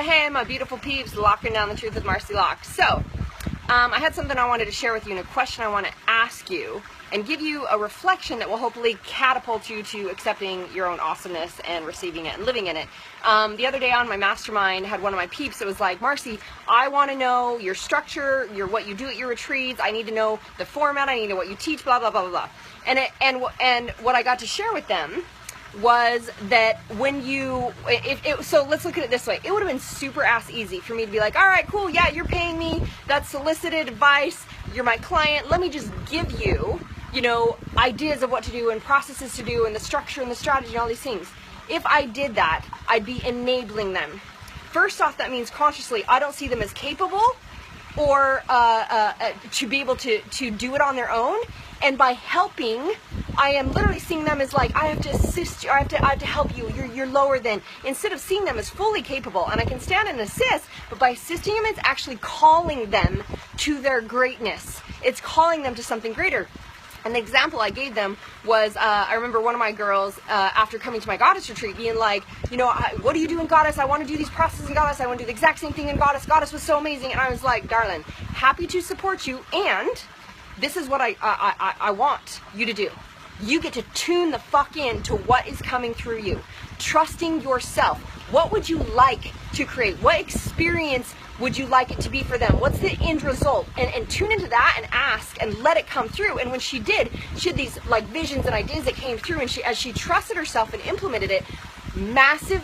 Hey, my beautiful peeps, locking down the truth with Marci Lock. So, I had something I wanted to share with you and a question I want to ask you and give you a reflection that will hopefully catapult you to accepting your own awesomeness and receiving it and living in it. The other day on my mastermind, I had one of my peeps that was like, Marci, I want to know your structure, what you do at your retreats. I need to know the format. I need to know what you teach, blah, blah, blah, blah, blah. And what I got to share with them was that when you, so let's look at it this way. It would have been super ass easy for me to be like, all right, cool, yeah, you're paying me, that's solicited advice, you're my client, let me just give you, ideas of what to do and processes to do and the structure and the strategy and all these things. If I did that, I'd be enabling them. First off, that means consciously, I don't see them as capable or to be able to do it on their own. And by helping, I am literally seeing them as like, I have to assist you, I have to help you, you're lower than, instead of seeing them as fully capable. And I can stand and assist, but by assisting them, it's actually calling them to their greatness. It's calling them to something greater. And the example I gave them was, I remember one of my girls, after coming to my Goddess retreat, being like, what do you do in Goddess? I want to do these processes in Goddess. I want to do the exact same thing in Goddess. Goddess was so amazing. And I was like, darling, happy to support you. And this is what I want you to do. You get to tune the fuck in to what is coming through you. Trusting yourself. What would you like to create? What experience would you like it to be for them? What's the end result? And tune into that and ask and let it come through. And when she did, she had these like visions and ideas that came through, and as she trusted herself and implemented it, massive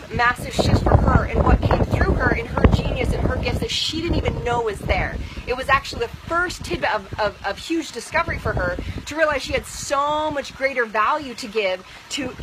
shifts for her and what came through her and her genius and her gifts that she didn't even know was there. It was actually the first tidbit of huge discovery for her to realize she had so much greater value to give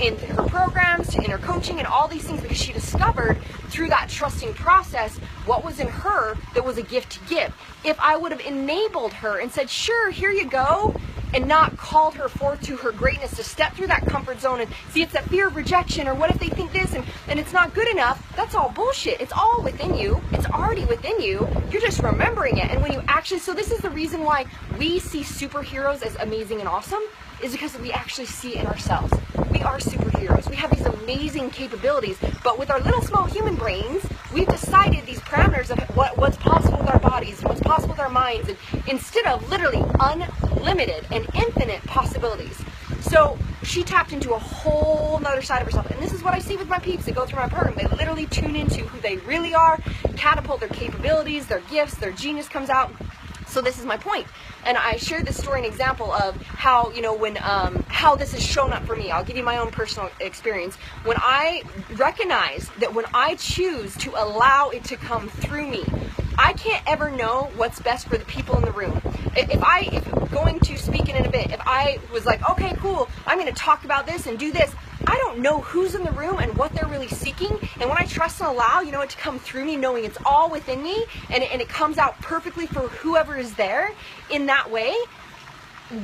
in her programs, to in her coaching and all these things, because she discovered through that trusting process what was in her that was a gift to give. If I would have enabled her and said, sure, here you go, and not called her forth to her greatness to step through that comfort zone and see, it's that fear of rejection, or what if they think this and it's not good enough, that's all bullshit. It's all within you. It's already within you. You're just remembering it. And when you actually, so this is the reason why we see superheroes as amazing and awesome, is because we actually see it in ourselves. We are superheroes. We have these amazing capabilities, but with our little small human brains, we've decided these parameters of what's possible with our bodies and what's possible with our minds, and instead of literally unlimited and infinite possibilities. So she tapped into a whole nother side of herself. And this is what I see with my peeps that go through my program. They literally tune into who they really are, catapult their capabilities, their gifts, their genius comes out. So this is my point. And I shared this story, an example of how, how this has shown up for me. I'll give you my own personal experience. When I recognize that when I choose to allow it to come through me, I can't ever know what's best for the people in the room. If going to speak in a bit, if I was like, okay, cool, I'm going to talk about this and do this, I don't know who's in the room and what they're really seeking. And when I trust and allow, it to come through me, knowing it's all within me, and it comes out perfectly for whoever is there in that way,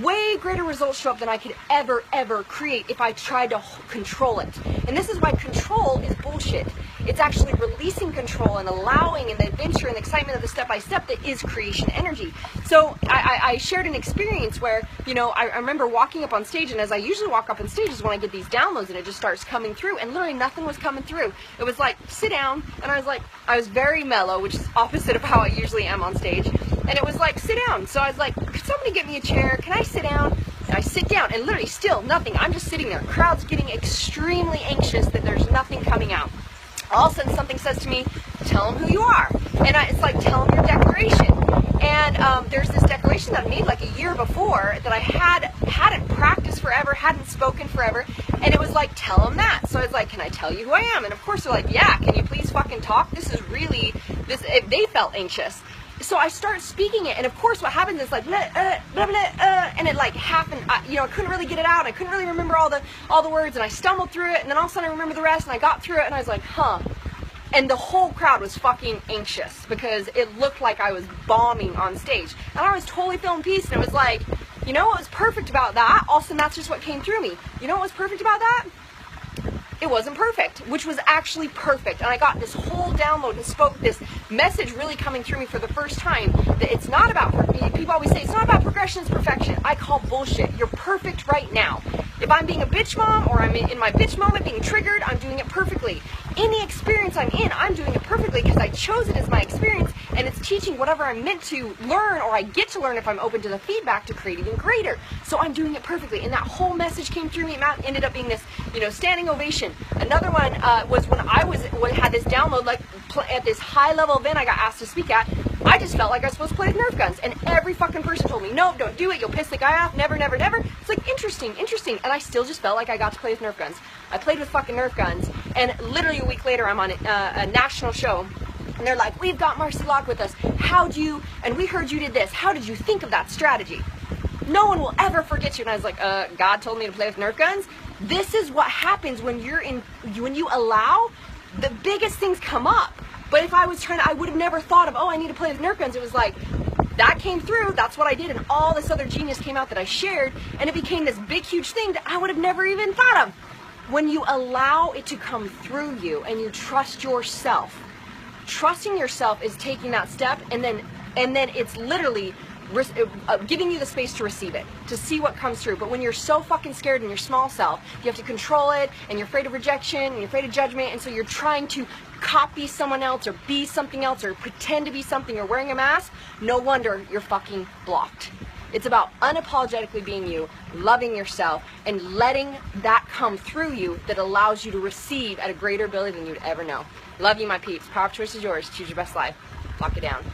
way greater results show up than I could ever create if I tried to control it. And this is why control is bullshit. It's actually releasing control and allowing, and the adventure and the excitement of the step-by-step that is creation energy. So I shared an experience where, I remember walking up on stage, and as I usually walk up on stage is when I get these downloads and it just starts coming through, and literally nothing was coming through. It was like, sit down, and I was very mellow, which is opposite of how I usually am on stage. And it was like, sit down. So I was like, could somebody get me a chair? Can I sit down? And I sit down, and literally still nothing. I'm just sitting there. Crowd's getting extremely anxious that there's nothing coming out. All of a sudden something says to me, tell them who you are. And it's like, tell them your declaration. And there's this declaration that I made like a year before that I hadn't practiced forever, hadn't spoken forever. And it was like, tell them that. So I was like, can I tell you who I am? And of course they're like, yeah, can you please fucking talk? This is really, they felt anxious. So I start speaking it, and of course what happens is like, blah, blah, blah, and it like happened, I couldn't really get it out, I couldn't really remember all the words, and I stumbled through it, and then all of a sudden I remember the rest, and I got through it, and I was like, huh. And the whole crowd was fucking anxious, because it looked like I was bombing on stage. And I was totally feeling peace, and it was like, what was perfect about that? All of a sudden that's just what came through me. You know what was perfect about that? It wasn't perfect, which was actually perfect. And I got this whole download and spoke this message really coming through me for the first time, that it's not about, people always say, it's not about progression, it's perfection. I call bullshit. You're perfect right now. If I'm being a bitch mom, or I'm in my bitch moment being triggered, I'm doing it perfectly. any experience I'm in, I'm doing it perfectly because I chose it as my experience, and it's teaching whatever I'm meant to learn, or I get to learn if I'm open to the feedback, to create even greater. So I'm doing it perfectly, and that whole message came through me. It ended up being this, standing ovation. Another one was when I had this download, like at this high level event I got asked to speak at. I just felt like I was supposed to play with Nerf guns, and every fucking person told me, no, don't do it, you'll piss the guy off, never, never, never. It's like, interesting, and I still just felt like I got to play with Nerf guns. I played with fucking Nerf guns, and literally a week later I'm on a national show, and they're like, we've got Marci Lock with us, and we heard you did this, how did you think of that strategy? No one will ever forget you. And I was like, God told me to play with Nerf guns. This is what happens when you allow, the biggest things come up. But if I was I would have never thought of, I need to play with Nerf guns. It was like, that came through, that's what I did, and all this other genius came out that I shared, and it became this big, huge thing that I would have never even thought of. When you allow it to come through you, and you trust yourself, trusting yourself is taking that step, and then it's literally giving you the space to receive it, to see what comes through. But when you're so fucking scared in your small self, you have to control it, and you're afraid of rejection, and you're afraid of judgment, and so you're trying to copy someone else, or be something else, or pretend to be something, or wearing a mask. No wonder you're fucking blocked. It's about unapologetically being you, loving yourself, and letting that come through you that allows you to receive at a greater ability than you'd ever know. Love you, my peeps. Power of choice is yours. Choose your best life. Lock it down.